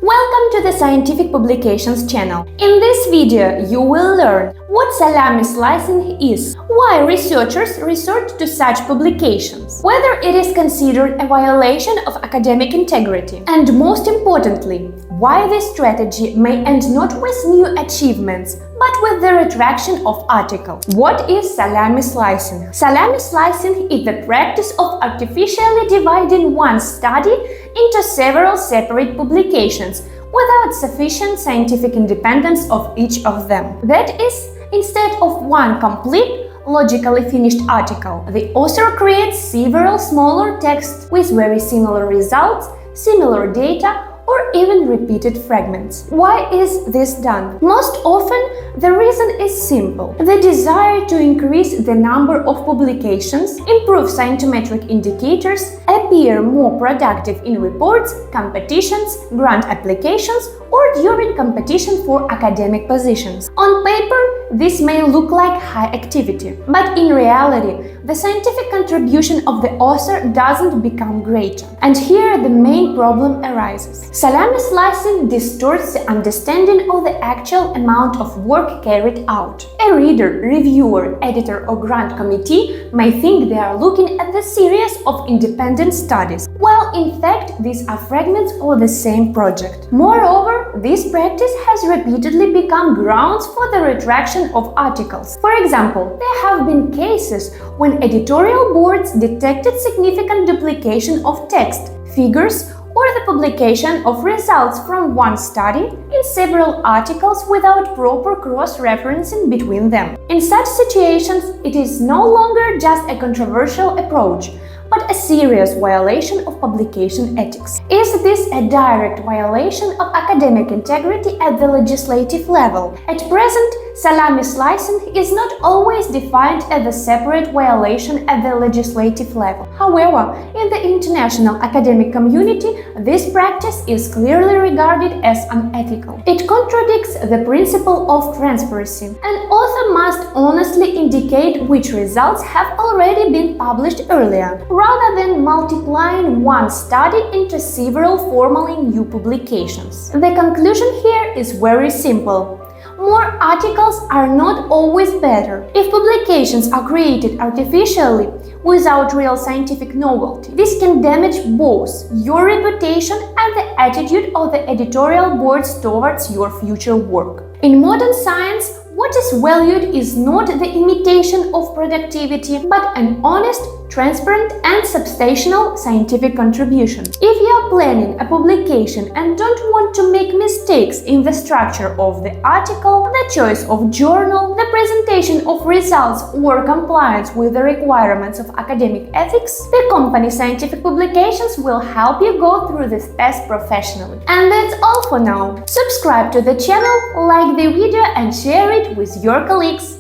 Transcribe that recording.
Welcome to the Scientific Publications channel. In this video, you will learn what salami slicing is, why researchers resort to such publications, whether it is considered a violation of academic integrity, and most importantly, why this strategy may end not with new achievements, but with the retraction of articles. What is salami slicing? Salami slicing is the practice of artificially dividing one study into several separate publications without sufficient scientific independence of each of them. That is, instead of one complete, logically finished article, the author creates several smaller texts with very similar results, similar data, or even repeated fragments. Why is this done? Most often, the reason is simple. The desire to increase the number of publications, improve scientometric indicators, appear more productive in reports, competitions, grant applications, or during competition for academic positions. On paper, this may look like high activity, but in reality, the scientific contribution of the author doesn't become greater. And here the main problem arises. Salami slicing distorts the understanding of the actual amount of work carried out. A reader, reviewer, editor, or grant committee may think they are looking at the series of independent studies, while in fact these are fragments of the same project. Moreover, this practice has repeatedly become grounds for the retraction of articles. For example, there have been cases when editorial boards detected significant duplication of text, figures, or the publication of results from one study in several articles without proper cross-referencing between them. In such situations, it is no longer just a controversial approach, but a serious violation of publication ethics. Is this a direct violation of academic integrity at the legislative level? At present, salami slicing is not always defined as a separate violation at the legislative level. However, in the international academic community, this practice is clearly regarded as unethical. It contradicts the principle of transparency. An author must honestly indicate which results have already been published earlier, rather than multiplying one study into several formally new publications. The conclusion here is very simple. More articles are not always better. If publications are created artificially, without real scientific novelty, this can damage both your reputation and the attitude of the editorial boards towards your future work. In modern science, what is valued is not the imitation of productivity, but an honest, transparent and substantial scientific contribution. If you are planning a publication and don't want to make mistakes in the structure of the article, the choice of journal, the presentation of results, or compliance with the requirements of academic ethics, the company Scientific Publications will help you go through this path professionally. And that's all for now. Subscribe to the channel, like the video and share it with your colleagues.